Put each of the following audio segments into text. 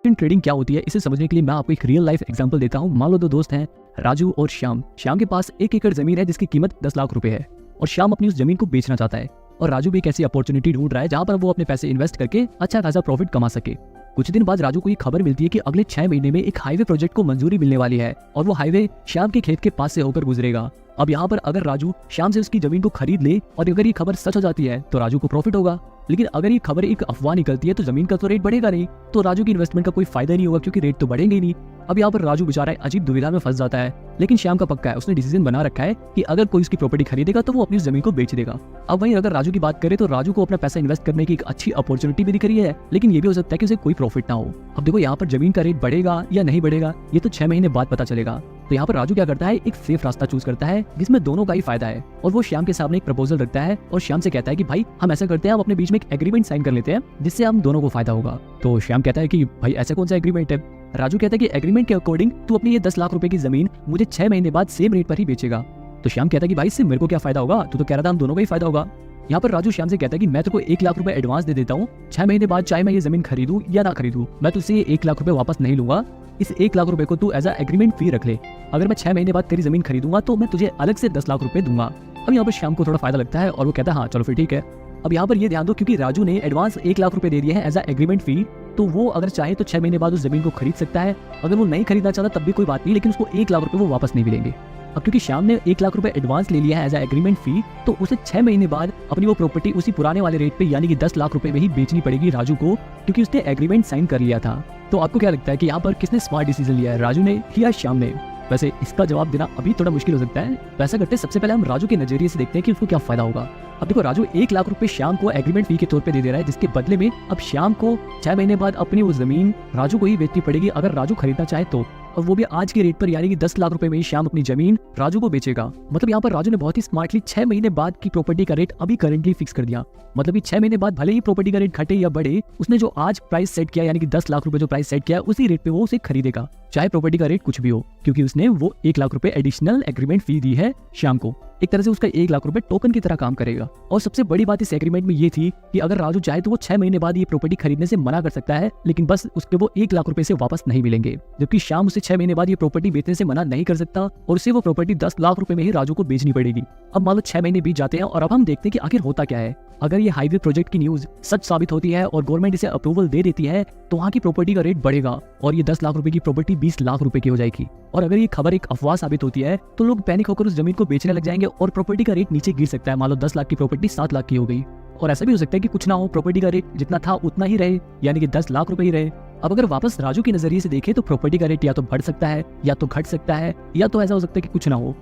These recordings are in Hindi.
ट्रेडिंग क्या होती है इसे समझने के लिए मैं आपको एक रियल लाइफ एग्जांपल देता हूँ। मान लो दो दोस्त हैं, राजू और श्याम। श्याम के पास 1 एकड़ जमीन है जिसकी कीमत 10 लाख रुपए है और श्याम अपनी उस जमीन को बेचना चाहता है। और राजू भी एक ऐसी अपॉर्चुनिटी ढूंढ रहा है जहां पर वो अपने पैसे इन्वेस्ट करके अच्छा खासा प्रॉफिट कमा सके। कुछ दिन बाद राजू को ये खबर मिलती है कि अगले 6 महीने में एक हाईवे प्रोजेक्ट को मंजूरी मिलने वाली है और वो हाईवे श्याम के खेत के पास से होकर गुजरेगा। अब यहाँ पर अगर राजू श्याम से उसकी जमीन को खरीद ले और अगर ये खबर सच हो जाती है तो राजू को प्रॉफिट होगा, लेकिन अगर ये खबर एक अफवाह निकलती है तो जमीन का तो रेट बढ़ेगा नहीं, तो राजू की इन्वेस्टमेंट का कोई फायदा नहीं होगा क्योंकि रेट तो बढ़ेंगे ही नहीं। अब यहाँ पर राजू बेचारा अजीब दुविधा में फंस जाता है, लेकिन श्याम का पक्का है, उसने डिसीजन बना रखा है कि अगर कोई उसकी प्रॉपर्टी खरीदेगा तो वो अपनी जमीन को बेच देगा। अब वहीं अगर राजू की बात करें तो राजू को अपना पैसा इन्वेस्ट करने की एक अच्छी अपॉर्चुनिटी भी दिख रही है, लेकिन ये भी हो सकता है कि उसे कोई प्रॉफिट ना हो। अब देखो यहाँ पर जमीन का रेट बढ़ेगा या नहीं बढ़ेगा ये तो 6 महीने बाद पता चलेगा। तो यहाँ पर राजू क्या करता है, एक सेफ रास्ता चूज करता है जिसमें दोनों का ही फायदा है और वो श्याम के सामने एक प्रपोजल रखता है और श्याम से कहता है कि भाई हम ऐसा करते हैं, हम अपने बीच में एक एग्रीमेंट साइन कर लेते हैं जिससे हम दोनों को फायदा होगा। तो श्याम कहता है कि भाई ऐसा कौन सा एग्रीमेंट है। राजू कहता है कि एग्रीमेंट के अकॉर्डिंग तू अपनी ये 10 लाख रुपए की जमीन मुझे 6 महीने बाद सेम रेट पर ही बेचेगा। तो श्याम कहता है कि भाई इससे मेरे को क्या फायदा होगा, तू तो कह रहा था हम दोनों का ही फायदा होगा। यहाँ पर राजू श्याम से कहता है कि मैं तेरे को 1 लाख रुपए एडवांस दे देता हूँ, 6 महीने बाद चाहे मैं ये जमीन खरीदूं या ना खरीदूं मैं तुझसे ये 1 लाख रुपए वापस नहीं लूंगा। इस 1 लाख रुपए को तू एज अ एग्रीमेंट फी रख ले, अगर मैं 6 महीने बाद तेरी जमीन खरीदूंगा तो मैं तुझे अलग से 10 लाख रुपए दूंगा। अब यहाँ पर श्याम को थोड़ा फायदा लगता है और वो कहता है हाँ चलो फिर ठीक है। अब यहाँ पर ये ध्यान दो क्योंकि राजू ने एडवांस 1 लाख रुपए दे दिए हैं एज अ एग्रीमेंट फी, तो वो अगर चाहे तो 6 महीने बाद उस जमीन को खरीद सकता है। अगर वो नहीं खरीदना चाहता तब भी कोई बात नहीं, लेकिन उसको 1 लाख रुपए वो वापस नहीं मिलेंगे। अब क्योंकि श्याम ने 1 लाख रुपए एडवांस ले लिया है एज अ एग्रीमेंट फी, तो उसे 6 महीने बाद अपनी वो प्रॉपर्टी उसी पुराने वाले रेट पे यानी कि 10 लाख रुपए में ही बेचनी पड़ेगी राजू को, क्योंकि उसने एग्रीमेंट साइन कर लिया था। तो आपको क्या लगता है कि यहाँ पर किसने स्मार्ट डिसीजन लिया है, राजू ने या श्याम ने? वैसे इसका जवाब देना अभी थोड़ा मुश्किल हो सकता है। वैसा करते सबसे पहले हम राजू के नजरिए से देखते हैं कि उसको क्या फायदा होगा। अब देखो राजू 1 लाख रुपए श्याम को एग्रीमेंट फी के तौर पे दे रहा है, जिसके बदले में अब श्याम को 6 महीने बाद अपनी वो जमीन राजू को ही बेचनी पड़ेगी अगर राजू खरीदना चाहे तो, और वो भी आज के रेट पर यानी कि 10 लाख रुपए में ही श्याम अपनी जमीन राजू को बेचेगा। मतलब यहाँ पर राजू ने बहुत ही स्मार्टली 6 महीने बाद की प्रॉपर्टी का रेट अभी करंटली फिक्स कर दिया। मतलब कि 6 महीने बाद भले ही प्रॉपर्टी का रेट घटे या बढ़े, उसने जो आज प्राइस सेट किया यानी कि 10 लाख रुपए जो प्राइस सेट किया उसी रेट पे वो उसे खरीदेगा, चाहे प्रॉपर्टी का रेट कुछ भी हो, क्योंकि उसने वो 1 लाख रुपए एडिशनल एग्रीमेंट फी दी है श्याम को। एक तरह से उसका 1 लाख रुपए टोकन की तरह काम करेगा। और सबसे बड़ी बात इस एग्रीमेंट में ये थी कि अगर राजू चाहे तो वो 6 महीने बाद ये प्रॉपर्टी खरीदने से मना कर सकता है, लेकिन बस उसके वो 1 लाख रुपए से वापस नहीं मिलेंगे, जबकि श्याम उसे 6 महीने बाद ये प्रॉपर्टी बेचने से मना नहीं कर सकता और उसे वो प्रॉपर्टी 10 लाख रुपए में ही राजू को बेचनी पड़ेगी। अब मान लो 6 महीने बीत जाते हैं और अब हम देखते हैं कि आखिर होता क्या है। अगर ये हाईवे प्रोजेक्ट की न्यूज सच साबित होती है और गवर्नमेंट इसे अप्रूवल दे देती है तो वहाँ की प्रॉपर्टी का रेट बढ़ेगा और ये 10 लाख रुपए की प्रॉपर्टी 20 लाख रुपए की हो जाएगी। और अगर ये खबर एक अफवाह साबित होती है तो लोग पैनिक होकर उस जमीन को बेचने लग जाएंगे और प्रॉपर्टी का रेट नीचे गिर सकता है। मान लो 10 लाख की प्रॉपर्टी 7 लाख की हो गई, और ऐसा भी हो सकता है कि कुछ ना हो, प्रॉपर्टी का रेट जितना था उतना ही रहे यानी कि 10 लाख रुपए ही रहे। अब अगर वापस राजू के नजरिए से देखें तो प्रॉपर्टी का रेट या तो बढ़ सकता है या तो घट सकता है या तो ऐसा हो सकता है कि कुछ ना हो।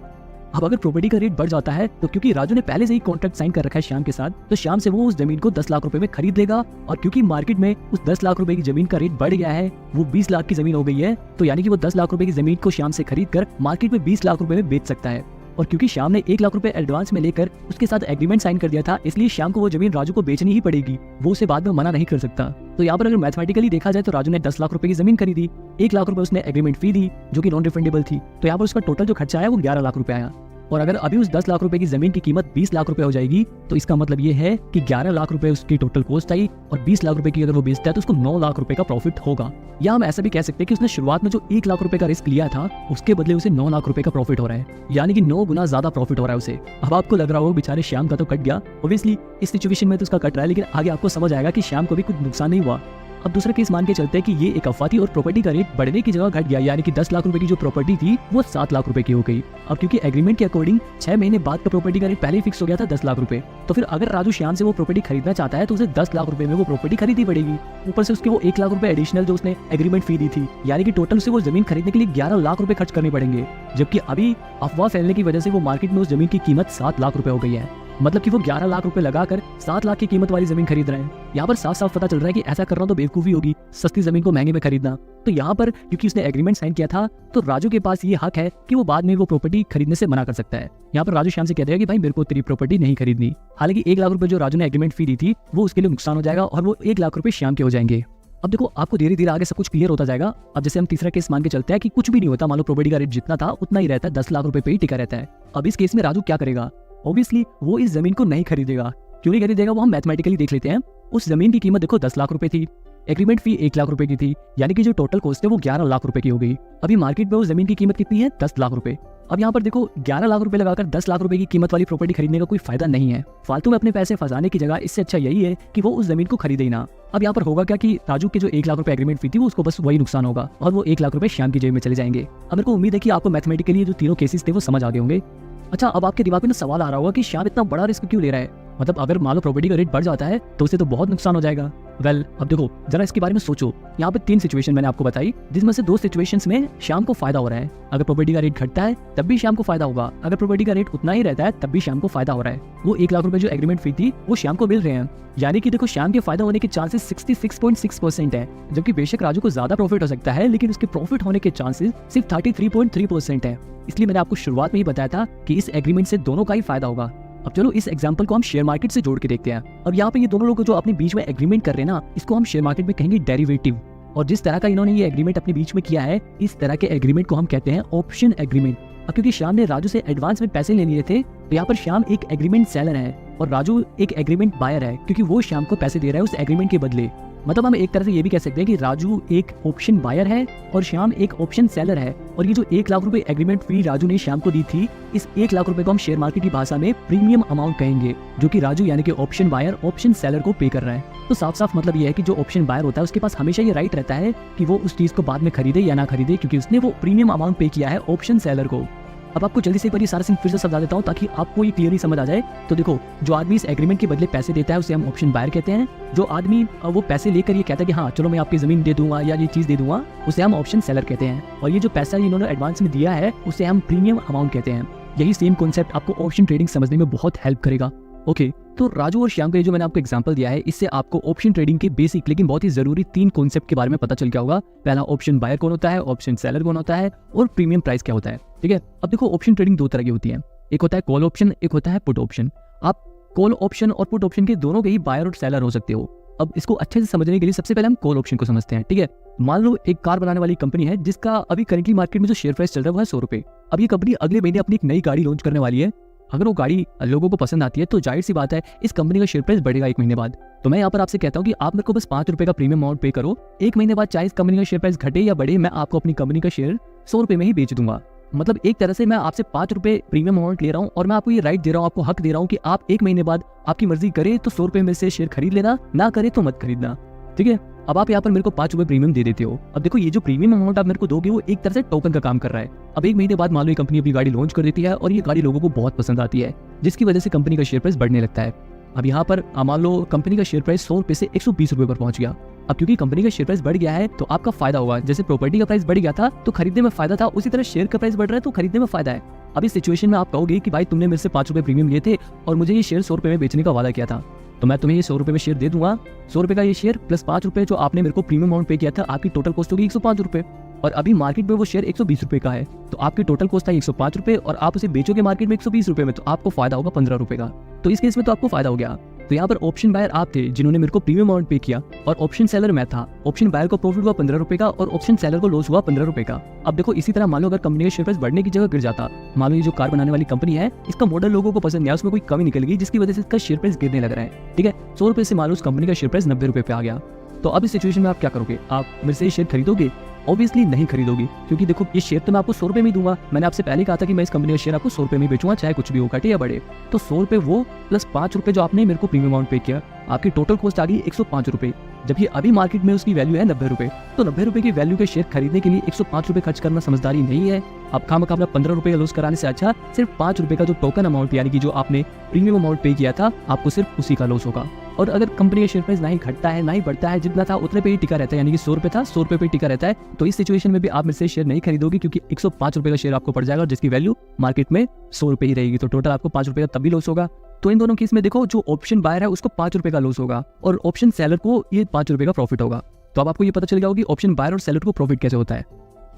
अब अगर प्रॉपर्टी का रेट बढ़ जाता है तो क्योंकि राजू ने पहले से ही कॉन्ट्रैक्ट साइन कर रखा है श्याम के साथ, तो श्याम से वो उस जमीन को 10 लाख रुपए में खरीद लेगा। और क्योंकि मार्केट में उस 10 लाख रुपए की जमीन का रेट बढ़ गया है, वो 20 लाख की जमीन हो गई है, तो यानी कि वो 10 लाख रुपए की जमीन को श्याम से खरीद कर मार्केट में 20 लाख रुपए में बेच सकता है। और क्योंकि श्याम ने 1 लाख रुपए एडवांस में लेकर उसके साथ एग्रीमेंट साइन कर दिया था, इसलिए श्याम को वो जमीन राजू को बेचनी ही पड़ेगी, वो उसे बाद में मना नहीं कर सकता। तो यहाँ पर अगर मैथमेटिकली देखा जाए तो राजू ने 10 लाख रुपए की जमीन खरीदी, 1 लाख रुपए उसने एग्रीमेंट फी दी जो कि नॉन रिफंडेबल थी, तो यहाँ पर उसका टोटल जो खर्चा आया वो 11 लाख रुपए आया। और अगर अभी उस 10 लाख रुपए की जमीन की कीमत 20 लाख रुपए हो जाएगी तो इसका मतलब ये है कि 11 लाख रुपए उसकी टोटल कॉस्ट आई और 20 लाख रुपए की अगर वो बेचता है तो उसको 9 लाख रुपए का प्रॉफिट होगा। या हम ऐसा भी कह सकते हैं कि उसने शुरुआत में जो 1 लाख रुपए का रिस्क लिया था उसके बदले उसे 9 लाख रुपए का प्रॉफिट हो रहा है, यानी कि 9 गुना ज्यादा प्रॉफिट हो रहा है उसे। अब आपको लग रहा हो बेचारे श्याम का तो कट गया, ऑब्वियसली इस सिचुएशन में तो उसका कट रहा है, लेकिन आगे आपको समझ आएगा कि श्याम को भी कुछ नुकसान नहीं हुआ। अब दूसरा केस मान के चलते हैं कि ये एक अफवाह थी और प्रॉपर्टी का रेट बढ़ने की जगह घट गया, यानी कि 10 लाख रुपए की जो प्रॉपर्टी थी वो 7 लाख रुपए की हो गई। अब क्योंकि एग्रीमेंट के अकॉर्डिंग 6 महीने बाद का प्रॉपर्टी का रेट पहले ही फिक्स हो गया था 10 लाख रुपए, तो फिर अगर राजू श्याम से वो प्रॉपर्टी खरीदना चाहता है तो उसे 10 लाख रुपए में वो प्रॉपर्टी खरीदनी पड़ेगी। ऊपर से उसके वो 1 लाख रुपए एडिशनल जो उसने एग्रीमेंट फी दी थी, यानी कि टोटल उसे वो जमीन खरीदने के लिए 11 लाख रुपए खर्च करने पड़ेंगे, जबकि अभी अफवाह फैलने की वजह से वो मार्केट में उस जमीन की कीमत 7 लाख रुपए हो गई है। मतलब कि वो 11 लाख रुपए लगाकर 7 लाख की कीमत वाली जमीन खरीद रहे हैं। यहाँ पर साफ साफ पता चल रहा है कि ऐसा करना तो बेवकूफी होगी, सस्ती जमीन को महंगे में खरीदना। तो यहाँ पर क्योंकि उसने एग्रीमेंट साइन किया था तो राजू के पास ये हक है कि वो बाद में वो प्रॉपर्टी खरीदने से मना कर सकता है। यहाँ पर राजू श्याम से कहता है कि भाई मेरे को तेरी प्रॉपर्टी नहीं खरीदनी। हालांकि 1 लाख रुपए जो राजू ने एग्रीमेंट फी दी थी वो उसके लिए नुकसान हो जाएगा और वो 1 लाख रुपए श्याम के हो जाएंगे। अब देखो आपको धीरे धीरे आगे सब कुछ क्लियर होता जाएगा। अब जैसे हम तीसरा केस मान के चलते हैं कि कुछ भी नहीं होता, मान लो प्रॉपर्टी का रेट जितना था उतना ही रहता है, 10 लाख रुपए पे ही टिका रहता है। अब इस केस में राजू क्या करेगा? ऑब्वियसली वो इस जमीन को नहीं खरीदेगा। क्यों नहीं खरीदेगा वो हम मैथमेटिकली देख लेते हैं। उस जमीन की कीमत देखो 10 लाख रुपए थी, एग्रीमेंट फी 1 लाख रुपए की थी, यानी कि जो टोटल कॉस्ट है वो 11 लाख रुपए की हो गई। अभी मार्केट में वो जमीन की कीमत कितनी है, 10 लाख रुपए। अब यहाँ पर देखो 11 लाख रुपए लगाकर 10 लाख रुपए की कीमत वाली प्रॉपर्टी खरीदने का कोई फायदा नहीं है। फालतू में अपने पैसे फंसाने की जगह इससे अच्छा यही है कि वो उस जमीन को खरीदे ही ना। अब यहाँ पर होगा क्या कि राजू के जो 1 लाख रुपए एग्रीमेंट फी थी वो उसको बस वही नुकसान होगा और वो 1 लाख रुपए श्याम की जेब में चले जाएंगे। अब मेरे को उम्मीद है कि आपको मैथमेटिकली जो तीनों केसेस थे वो समझ आ गए होंगे। अच्छा, अब आपके दिमाग में सवाल आ रहा होगा कि श्याम इतना बड़ा रिस्क क्यों ले रहा है, मतलब अगर मान लो प्रॉपर्टी का रेट बढ़ जाता है तो उससे तो बहुत नुकसान हो जाएगा। वेल, अब देखो जरा इसके बारे में सोचो। यहाँ पे 3 सिचुएशन मैंने आपको बताई, जिसमें से 2 सिचुएशंस में श्याम को फायदा हो रहा है। अगर प्रॉपर्टी का रेट घटता है तब भी श्याम को फायदा होगा, अगर प्रॉपर्टी का रेट उतना ही रहता है तब भी श्याम को फायदा हो रहा है। वो 1 लाख रुपए जो एग्रीमेंट फी थी वो श्याम को मिल रहे हैं, यानी कि देखो श्याम के फायदा होने के चांसेस 66.6% है। जबकि बेशक राजू को ज्यादा प्रॉफिट हो सकता है, लेकिन उसके प्रॉफिट होने के चांसेस सिर्फ 33.3% है। इसलिए मैंने आपको शुरुआत में ही बताया था कि इस एग्रीमेंट से दोनों का ही फायदा होगा। अब चलो इस एग्जांपल को हम शेयर मार्केट से जोड़ के देखते हैं। अब यहाँ पे ये दोनों लोग जो अपने बीच में एग्रीमेंट कर रहे हैं ना, इसको हम शेयर मार्केट में कहेंगे डेरिवेटिव। और जिस तरह का इन्होंने ये एग्रीमेंट अपने बीच में किया है, इस तरह के एग्रीमेंट को हम कहते हैं ऑप्शन एग्रीमेंट। अब क्योंकि श्याम ने राजू से एडवांस में पैसे ले लिए थे, तो यहाँ पर श्याम एक एग्रीमेंट सेलर है और राजू एक एग्रीमेंट बायर है, क्योंकि वो श्याम को पैसे दे रहा है उस एग्रीमेंट के बदले। मतलब हम एक तरह से ये भी कह सकते हैं कि राजू एक ऑप्शन बायर है और श्याम एक ऑप्शन सेलर है। और ये जो 1 लाख रुपए एग्रीमेंट फी राजू ने श्याम को दी थी, इस 1 लाख रुपए को हम शेयर मार्केट की भाषा में प्रीमियम अमाउंट कहेंगे, जो कि राजू यानी कि ऑप्शन बायर ऑप्शन सेलर को पे कर रहा है। तो साफ साफ मतलब ये है कि जो ऑप्शन बायर होता है उसके पास हमेशा ये राइट रहता है कि वो उस चीज को बाद में खरीदे या ना खरीदे, क्योंकि उसने वो प्रीमियम अमाउंट पे किया है ऑप्शन सेलर को। अब आपको जल्दी से एक बार ये सारा सीन फिर से समझा देता हूँ ताकि आपको ये क्लियरली समझ आ जाए। तो देखो, जो आदमी इस एग्रीमेंट के बदले पैसे देता है उसे हम ऑप्शन बायर कहते हैं। जो आदमी वो पैसे लेकर ये कहता है कि हाँ चलो मैं आपकी जमीन दे दूंगा या ये चीज दे दूंगा, उसे हम ऑप्शन सेलर कहते हैं। और ये जो पैसा इन्होंने एडवांस में दिया है उसे हम प्रीमियम अमाउंट कहते हैं। यही सेम कॉन्सेप्ट आपको ऑप्शन ट्रेडिंग समझने में बहुत हेल्प करेगा। ओके, तो राजू और श्याम का जो मैंने आपको एग्जांपल दिया है, इससे आपको ऑप्शन ट्रेडिंग के बेसिक लेकिन बहुत ही जरूरी 3 कॉन्सेप्ट के बारे में पता चल गया होगा। पहला, ऑप्शन बायर कौन होता है, ऑप्शन सेलर कौन होता है, और प्रीमियम प्राइस क्या होता है। ठीक है, अब देखो ऑप्शन ट्रेडिंग 2 तरह की होती है, एक होता है कॉल ऑप्शन, एक होता है पुट ऑप्शन। आप कॉल ऑप्शन और पुट ऑप्शन के दोनों के ही बायर और सेलर हो सकते हो। अब इसको अच्छे से समझने के लिए सबसे पहले हम कॉल ऑप्शन को समझते हैं। ठीक है, मान लो एक कार बनाने वाली कंपनी है जिसका अभी करेंटली मार्केट में जो शेयर प्राइस चल रहा है वो है 100 रुपए। अब ये कंपनी अगले महीने अपनी एक नई गाड़ी लॉन्च करने वाली है। अगर वो गाड़ी लोगों को पसंद आती है तो जाहिर सी बात है इस कंपनी का शेयर प्राइस बढ़ेगा 1 महीने बाद। तो मैं यहाँ पर आपसे कहता हूँ कि आप मेरे को बस 5 रुपए का प्रीमियम अमाउंट पे करो, 1 महीने बाद चाहे इस कंपनी का शेयर प्राइस घटे या बढ़े, मैं आपको अपनी कंपनी का शेयर 100 रुपए में ही बेच दूंगा। मतलब एक तरह से मैं आपसे 5 रुपए प्रीमियम अमाउंट ले रहा हूँ और मैं आपको ये राइट दे रहा हूँ, आपको हक दे रहा हूँ कि आप 1 महीने बाद आपकी मर्जी करे तो 100 रुपए में से शेयर खरीद लेना, ना करे तो मत खरीदना। ठीक है, अब आप यहाँ पर मेरे को 5 रुपए प्रीमियम दे देते हो। अब देखो ये जो प्रीमियम अमाउंट आप मेरे को दोगे वो एक तरह से टोकन का काम कर रहा है। अब 1 महीने बाद मान लो ये कंपनी अपनी गाड़ी लॉन्च कर देती है और ये गाड़ी लोगों को बहुत पसंद आती है, जिसकी वजह से कंपनी का शेयर प्राइस बढ़ने लगता है। अब यहाँ पर मान लो कंपनी का शेयर प्राइस 100 रुपए से 120 रुपए पर पहुंच गया। अब क्योंकि कंपनी का शेयर प्राइस बढ़ गया है तो आपका फायदा होगा। जैसे प्रॉपर्टी का प्राइस बढ़ गया था तो खरीदने में फायदा था, उसी तरह शेयर का प्राइस बढ़ रहा है तो खरीदने में फायदा है। अब इस सिचुएशन में आप कहोगे कि भाई तुमने मेरे से 5 रुपए प्रीमियम लिए थे और मुझे ये शेयर 100 रुपए में बेचने का वादा किया था, तो मैं तुम्हें ये 100 रुपए में शेयर दे दूंगा। 100 रुपए का ये शेयर प्लस 5 रुपए जो आपने मेरे को प्रीमियम अमाउंट पे किया था, आपकी टोटल कॉस्ट होगी 105 रुपए। और अभी मार्केट में वो शेयर 120 रुपए का है, तो आपकी टोटल कॉस्ट है 105 रुपए और आप उसे बेचोगे मार्केट में 120 रुपए में, तो आपको फायदा होगा 15 रुपए का। तो इस केस में तो आपको फायदा हो गया। तो यहाँ पर ऑप्शन बायर आप थे जिन्होंने मेरे को प्रीमियम अमाउंट पे किया और ऑप्शन सेलर मैं था। ऑप्शन बायर को प्रॉफिट हुआ 15 रुपए का और ऑप्शन सेलर को लॉस हुआ 15 रुपए का। अब देखो इसी तरह मान लो अगर कंपनी का शेयर प्राइस बढ़ने की जगह गिर जाता, मान लो ये जो कार बनाने वाली कंपनी है इसका मॉडल लोगों को पसंद नहीं, उसमें कोई कमी निकल गई जिसकी वजह से इसका शेयर प्राइस गिरने लग रहा है। ठीक है, 100 रुपए से मान लो उस कंपनी का शेयर प्राइस 90 रुपए पे आ गया। तो अब इस सिचुएशन में आप क्या करोगे? आप मेरे से ये शेयर खरीदोगे? ऑब्वियसली नहीं खरीदोगे, क्योंकि देखो ये शेयर तो मैं आपको 100 रुपए में ही दूंगा। मैंने आपसे पहले कहा था कि मैं इस कंपनी का शेयर आपको 100 रुपए में बेचूंगा, चाहे कुछ भी हो, घटे या बढ़े। तो 100 रुपए वो प्लस 5 रुपए जो आपने मेरे को प्रीमियम अमाउंट पे किया, आपकी टोटल कॉस्ट आ गई 105 रुपए। जबकि अभी मार्केट में उसकी वैल्यू है 90 रुपए। तो 90 रुपए की वैल्यू के शेयर खरीदने के लिए 105 रुपए खर्च करना समझदारी नहीं है। अब खामखा 15 रुपए का लॉस कराने से अच्छा सिर्फ 5 रुपए का जो टोकन अमाउंट यानी कि जो आपने प्रीमियम अमाउंट पे किया था, आपको सिर्फ उसी का लॉस होगा। और अगर कंपनी का शेयर प्राइस ना ही घटता है ना ही बढ़ता है, जितना था उतने पे ही टिका रहता है, यानी कि 100 रुपए था 100 रुपए पे टिका रहता है, तो इस सिचुएशन में भी आप मेरे से शेयर नहीं खरीदोगे, क्योंकि 105 रुपए का शेयर आपको पड़ जाएगा जिसकी वैल्यू मार्केट में 100 रुपए ही रहेगी। तो टोटल आपको 5 रुपए का तब भी लॉस होगा। तो इन दोनों केस में देखो जो ऑप्शन बायर है उसको 5 रुपए का लॉस होगा और ऑप्शन सेलर को ये 5 रुपए का प्रॉफिट होगा। तो अब आपको ये पता चल गया होगा कि ऑप्शन बायर और सेलर को प्रॉफिट कैसे होता है।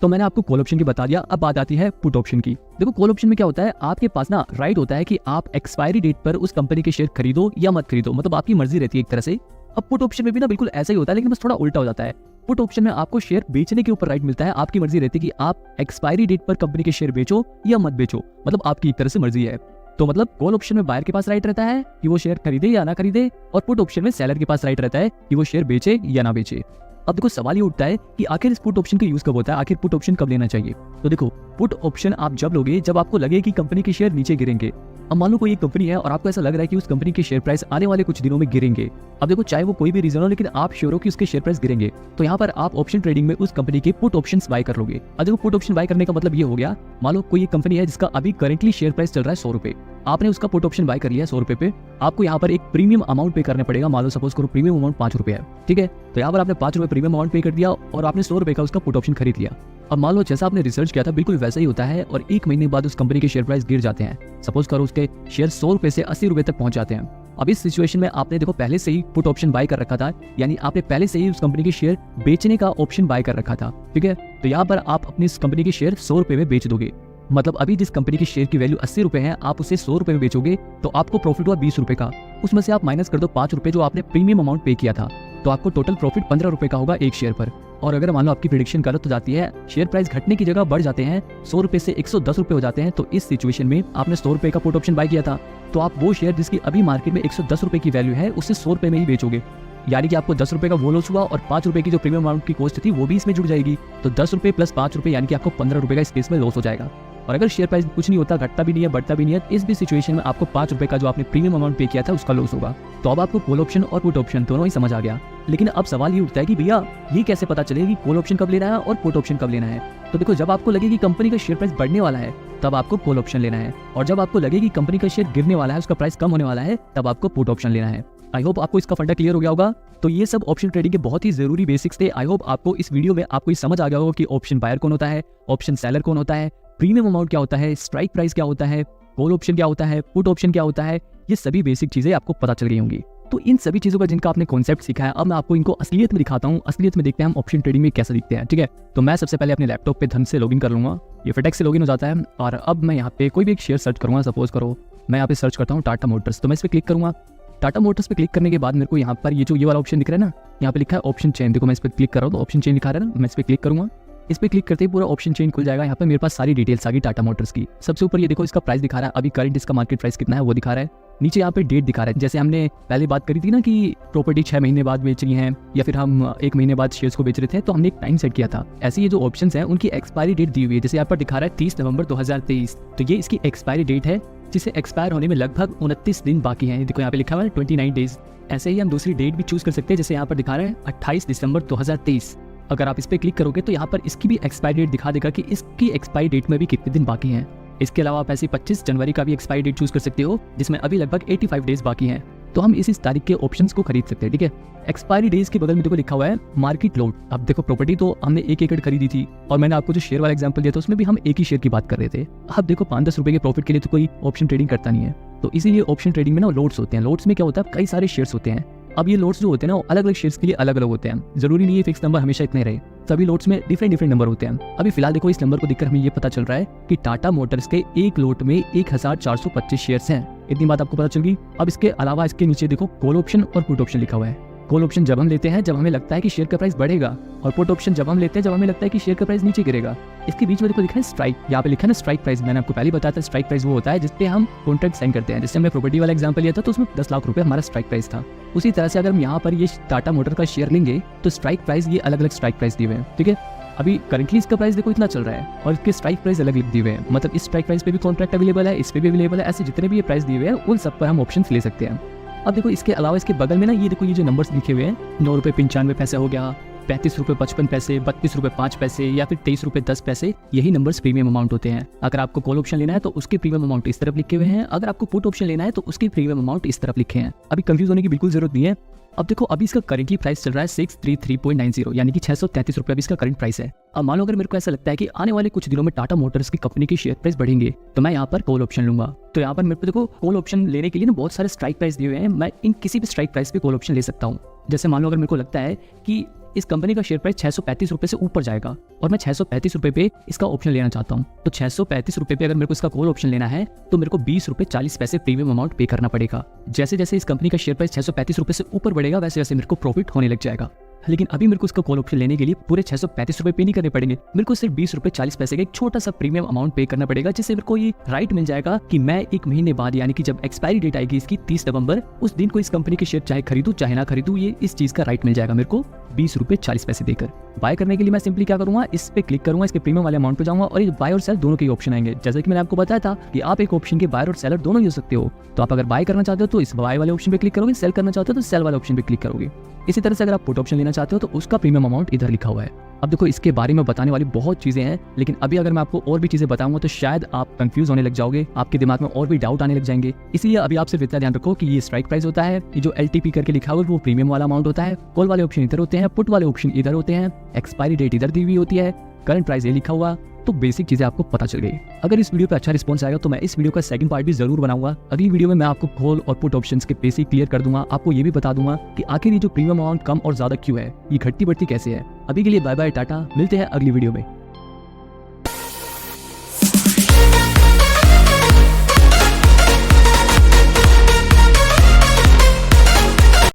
तो मैंने आपको कॉल ऑप्शन की बता दिया, अब बात आती है पुट ऑप्शन की। देखो कॉल ऑप्शन में क्या होता है, आपके पास ना राइट होता है कि आप एक्सपायरी डेट पर उस कंपनी के शेयर खरीदो या मत खरीदो, मतलब आपकी मर्जी रहती है एक तरह से। अब पुट ऑप्शन में भी ना बिल्कुल ऐसा ही होता है, लेकिन बस थोड़ा उल्टा हो जाता है। पुट ऑप्शन में आपको शेयर बेचने के ऊपर राइट मिलता है, आपकी मर्जी रहती है कि आप एक्सपायरी डेट पर कंपनी के शेयर बेचो या मत बेचो, मतलब आपकी एक तरह से मर्जी है। तो मतलब कॉल ऑप्शन में बायर के पास राइट रहता है कि वो शेयर खरीदे या ना खरीदे, और पुट ऑप्शन में सेलर के पास राइट रहता है कि वो शेयर बेचे या ना बेचे। अब देखो सवाल ये उठता है कि आखिर इस पुट ऑप्शन का यूज कब होता है, आखिर पुट ऑप्शन कब लेना चाहिए। तो देखो पुट ऑप्शन आप जब लोगे जब आपको लगे कि कंपनी के शेयर नीचे गिरेंगे। अब मान लो कोई एक कंपनी है और आपको ऐसा लग रहा है कि उस कंपनी के शेयर प्राइस आने वाले कुछ दिनों में गिरेंगे। अब देखो चाहे वो कोई भी रीजन हो, लेकिन आप श्योर हो कि उसके शेयर प्राइस गिरेंगे, तो यहाँ पर आप ऑप्शन ट्रेडिंग में उस कंपनी के पुट ऑप्शंस बाय कर लोगे। अब देखो पुट ऑप्शन बाय करने का मतलब ये हो गया, मान लो कोई एक कंपनी है जिसका अभी करेंटली शेयर प्राइस चल रहा है 100 रुपए, आपने उसका पुट ऑप्शन बाय कर लिया 100 रुपए पे, आपको यहाँ पर एक प्रीमियम अमाउंट पे करना पड़ेगा। मान लो सपोज करो प्रीमियम अमाउंट 5 रुपए है, ठीक है, तो यहाँ पर आपने 5 रुपए प्रीमियम अमाउंट पे कर दिया और आपने 100 रुपए का उसका पुट ऑप्शन खरीद लिया। अब मान लो जैसा आपने रिसर्च किया था बिल्कुल वैसा ही होता है और एक महीने बाद उस कंपनी के शेयर प्राइस गिर जाते हैं। सपोज करो उसके शेयर 100 रुपए से 80 रुपए तक पहुंच जाते हैं। अब इस सिचुएशन में आपने देखो पहले से ही पुट ऑप्शन बाय कर रखा था, यानी आपने पहले से ही उस कंपनी के शेयर बेचने का ऑप्शन बाय कर रखा था, ठीक है। तो यहाँ पर आप अपनी इस कंपनी के शेयर 100 रुपए में बेच दोगे। मतलब अभी जिस कंपनी के शेयर की वैल्यू 80 रुपए है, आप उसे 100 रुपए में बेचोगे तो आपको प्रॉफिट हुआ 20 रुपए का। उसमें से आप माइनस कर दो 5 रुपए जो आपने प्रीमियम अमाउंट पे किया था, तो आपको टोटल प्रॉफिट 15 रुपए का होगा एक शेयर पर। और अगर मान लो आपकी प्रेडिक्शन गलत हो जाती है, शेयर प्राइस घटने की जगह बढ़ जाते हैं, 100 रुपए से 110 रुपए हो जाते हैं, तो इस सिचुएशन में आपने 100 रुपए का पुट ऑप्शन बाय किया था, तो आप वो शेयर जिसकी अभी मार्केट में 110 रुपए की वैल्यू है उसे 100 रुपए में ही बेचोगे। यानी कि आपको 10 रुपए का वो लॉस हुआ और 5 रुपए की जो प्रीमियम अमाउंट की कॉस्ट थी वो भी इसमें जुड़ जाएगी। तो 10 रुपए प्लस 5 रुपए यानी कि आपको 15 रुपए का इस केस में लॉस हो जाएगा। और अगर शेयर प्राइस कुछ नहीं होता, घटता भी नहीं है, बढ़ता भी नहीं है, इस भी सिचुएशन में आपको 5 रुपए का जो आपने प्रीमियम अमाउंट पे किया था उसका लॉस होगा। तो अब आपको कॉल ऑप्शन और पुट ऑप्शन दोनों ही समझ आ गया। लेकिन अब सवाल ये उठता है कि भैया ये कैसे पता चलेगा कि कॉल ऑप्शन कब लेना है और पुट ऑप्शन कब लेना है। तो देखो जब आपको लगे कि कंपनी का शेयर प्राइस बढ़ने वाला है तब आपको कॉल ऑप्शन लेना है, और जब आपको लगे कि कंपनी का शेयर गिरने वाला है, उसका प्राइस कम होने वाला है, तब आपको पुट ऑप्शन लेना है। आई होप आपको इसका फंडा क्लियर हो गया होगा। तो ये सब ऑप्शन ट्रेडिंग के बहुत ही जरूरी बेसिक्स थे। आई होप आपको इस वीडियो में आपको ये समझ आ गया होगा कि ऑप्शन बायर कौन होता है, ऑप्शन सेलर कौन होता है, प्रीमियम अमाउंट क्या होता है, स्ट्राइक प्राइस क्या होता है, कॉल ऑप्शन क्या होता है, पुट ऑप्शन क्या होता है। ये सभी बेसिक चीजें आपको पता चल गई होंगी। तो इन सभी चीजों का जिनका आपने कॉन्सेप्ट सीखा है, अब मैं आपको इनको असलियत में दिखाता हूँ। असलियत में देखते हैं हम ऑप्शन ट्रेडिंग में कैसे दिखते हैं, ठीक है। तो मैं सबसे पहले अपने लैपटॉप पे ढंग से लॉगिन कर लूंगा। ये फटेक से लॉगिन हो जाता है और अब मैं यहाँ पे कोई भी एक शेयर सर्च करूंगा। सपोज करो मैं यहाँ पे सर्च करता हूँ टाटा मोटर्स, तो मैं इस पर क्लिक करूंगा। टाटा मोटर्स पे क्लिक करने के बाद मेरे को यहाँ पर ये वाला ऑप्शन दिख रहा है ना, यहाँ पे लिखा है ऑप्शन चेन। देखो मैं इस पर क्लिक कर रहा हूँ तो ऑप्शन चेन लिखा रहा है ना, मैं इस पर क्लिक करूंगा। इस पे क्लिक करते ही पूरा ऑप्शन चेन खुल जाएगा। यहाँ पे मेरे पास सारी डिटेल्स आ गई टाटा मोटर्स की। सबसे ऊपर ये देखो इसका प्राइस दिखा रहा है, अभी करंट इसका मार्केट प्राइस कितना है वो दिखा रहा है। नीचे यहाँ पे डेट दिखा रहा है, जैसे हमने पहले बात करी थी ना कि प्रॉपर्टी 6 महीने बाद बेचनी है या फिर हम 1 महीने बाद शेयर्स को बेच रहे थे, तो हमने एक टाइम सेट किया था। ऐसे ये जो ऑप्शंस हैं उनकी एक्सपायरी डेट दी हुई है, जैसे यहाँ पर दिखा रहा है 30 नवंबर 2023, तो ये इसकी एक्सपायरी डेट है जिसे एक्सपायर होने में लगभग 29 दिन बाकी हैं। देखो यहाँ पे लिखा हुआ है 29 डेज। ऐसे ही हम दूसरी डेट भी चूज कर सकते हैं, जैसे यहाँ पर दिखा रहा है 28 दिसंबर 2023। अगर आप इस पे क्लिक करोगे तो यहाँ पर इसकी भी एक्सपायरी डेट दिखा देगा कि इसकी एक्सपायरी डेट में भी कितने दिन बाकी हैं। इसके अलावा आप ऐसे 25 जनवरी का भी एक्सपायरी डेट चूज कर सकते हो जिसमें अभी लगभग 85 डेज बाकी हैं। तो हम इस तारीख के ऑप्शंस को खरीद सकते हैं, ठीक है। एक्सपायरी डेज के बगल में देखो लिखा हुआ है मार्केट लॉट। अब देखो प्रॉपर्टी तो हमने 1 एकड़ खरीदी थी और मैंने आपको जो शेयर वाला एग्जांपल दिया था उसमें भी हम एक ही शेयर की बात कर रहे थे। अब देखो 5-10 रुपए के प्रॉफिट के लिए तो कोई ऑप्शन ट्रेडिंग करता नहीं है, तो इसीलिए ऑप्शन ट्रेडिंग में ना लॉट्स होते हैं। लॉट्स में क्या होता है, कई सारे शेयर्स होते हैं। अब ये लॉट्स जो होते हैं ना अलग अलग शेयर्स के लिए अलग अलग होते हैं, जरूरी नहीं है फिक्स नंबर हमेशा इतने रहे। सभी लॉट्स में डिफरेंट नंबर होते हैं। अभी फिलहाल देखो इस नंबर को देखकर हमें ये पता चल रहा है कि टाटा मोटर्स के एक लॉट में 1425 शेयर्स हैं। इतनी बात आपको पता चल गई। अब इसके अलावा इसके नीचे देखो कॉल ऑप्शन और पुट ऑप्शन लिखा हुआ है। कॉल ऑप्शन जब हम लेते हैं जब हमें लगता है कि शेयर का प्राइस बढ़ेगा, और पुट ऑप्शन जब हम लेते हैं जब हमें लगता है कि शेयर का प्राइस नीचे गिरेगा। इसके बीच में देखो लिखा है स्ट्राइक, यहाँ पे लिखा है ना स्ट्राइक प्राइस। मैंने आपको पहले बताया था स्ट्राइक प्राइस वो होता है जिसपे हम कॉन्ट्रैक्ट साइन करते हैं। जैसे हमने प्रॉपर्टी वाला एग्जांपल लिया था तो उसमें 10 लाख रुपए हमारा स्ट्राइक प्राइस था। उसी तरह से अगर हम यहाँ पर ये टाटा मोटर का शेयर लेंगे तो स्ट्राइक प्राइस ये अलग अलग स्ट्राइक प्राइस दिए हुए हैं, ठीक है। अभी करंटली इसका प्राइस देखो इतना चल रहा है और इसके स्ट्राइक प्राइस अलग लिख दिए हुए हैं, मतलब इस स्ट्राइक प्राइस पे भी कॉन्ट्रैक्ट अवेलेबल है, इस पे भी अवेलेबल है। ऐसे जितने भी ये प्राइस दिए हुए हैं उन सब पर हम ऑप्शन ले सकते हैं। अब देखो इसके अलावा इसके बगल में ना ये देखो ये जो नंबर्स लिखे हुए हैं, 9 रुपये 95 पैसे हो गया, 35 रुपये 55 पैसे, 32 रुपये 5 पैसे या फिर 23 रुपये 10 पैसे, यही नंबर्स प्रीमियम अमाउंट होते हैं। अगर आपको कॉल ऑप्शन लेना है तो उसके प्रीमियम अमाउंट इस तरफ लिखे हुए हैं, अगर आपको पुट ऑप्शन लेना है तो उसके प्रीमियम अमाउंट इस तरफ लिखे हैं। अभी कंफ्यूज होने की बिल्कुल जरूरत नहीं है। अब देखो अभी इसका करेंटली प्राइस चल रहा है 633.90, यानी कि 633 रुपये अभी इसका करंट प्राइस है। अब मान लो अगर मेरे को ऐसा लगता है कि आने वाले कुछ दिनों में टाटा मोटर्स की कंपनी के शेयर प्राइस बढ़ेंगे तो मैं यहाँ पर कॉल ऑप्शन लूंगा। तो यहाँ पर मेरे को देखो कॉल ऑप्शन लेने के लिए ना बहुत सारे स्ट्राइक प्राइस दिए हुए हैं, मैं इन किसी भी स्ट्राइक प्राइस पे कॉल ऑप्शन ले सकता हूँ। जैसे मान लो अगर मेरे को लगता है कि इस कंपनी का शेयर प्राइस 635 रुपये से ऊपर जाएगा और मैं 635 रुपये पे इसका ऑप्शन लेना चाहता हूँ, तो 635 रुपये पे अगर मेरे को इसका कॉल ऑप्शन लेना है तो मेरे को 20 रुपये 40 पैसे प्रीमियम अमाउंट पे करना पड़ेगा। जैसे जैसे इस कंपनी का शेयर प्राइस 635 रुपये से ऊपर बढ़ेगा वैसे वैसे मेरे को प्रॉफिट होने लग जाएगा। लेकिन अभी मेरे को उसका कॉल ऑप्शन लेने के लिए पूरे 635 रुपए पे नहीं करने पड़ेंगे, मेरे को सिर्फ 20 रुपए 40 पैसे का एक छोटा सा प्रीमियम अमाउंट पे करना पड़ेगा, जिससे मेरे को ये राइट मिल जाएगा कि मैं 1 महीने बाद, यानी कि जब एक्सपायरी डेट आएगी इसकी 30 नवंबर, उस दिन को इस कंपनी के शेयर चाहे खरीदूं चाहे ना खरीदूं, ये इस चीज का राइट मिल जाएगा मेरे को 20 रुपए 40 पैसे देकर। बाय करने के लिए मैं सिंपली क्या करूंगा, इस पे क्लिक करूंगा, इसके प्रीमियम वाले अमाउंट पे जाऊंगा और ये बाय और सेल दोनों के ऑप्शन आएंगे। जैसे कि मैंने आपको बताया था कि आप एक ऑप्शन के बायर और सेलर दोनों ही हो सकते हो। तो आप अगर बाय करना चाहते हो तो इस बाय वाले ऑप्शन पे क्लिक करोगे, सेल करना चाहते हो तो सेल वाले ऑप्शन पे क्लिक करोगे। इसी तरह से अगर आप पुट ऑप्शन लेना चाहते हो तो उसका प्रीमियम अमाउंट इधर लिखा हुआ है। अब देखो, इसके बारे में बताने वाली बहुत चीजें हैं, लेकिन अभी अगर मैं आपको और भी चीजें बताऊंगा तो शायद आप कंफ्यूज होने लग जाओगे, आपके दिमाग में और भी डाउट आने लग जाएंगे। इसलिए अभी आप सिर्फ इतना ध्यान रखो कि ये स्ट्राइक प्राइस होता है, ये जो LTP करके लिखा हुआ है वो प्रीमियम वाला अमाउंट होता है, कॉल वाले ऑप्शन इधर होते हैं, पुट वाले ऑप्शन इधर होते हैं, एक्सपायरी डेट इधर दी हुई होती है, करंट प्राइस ये लिखा हुआ। तो बेसिक चीजें आपको पता चल गई। अगर इस वीडियो पे अच्छा रिस्पॉन्स आएगा तो मैं इस वीडियो का सेकंड पार्ट भी जरूर बनाऊंगा। अगली वीडियो में मैं आपको कॉल और पुट ऑप्शंस के बेसिक क्लियर कर दूंगा, आपको ये भी बता दूंगा कि आखिर ये जो प्रीमियम अमाउंट कम और ज्यादा क्यों है, ये घटती बढ़ती कैसे है। अभी के लिए बाय बाय, टाटा, मिलते हैं अगली वीडियो में।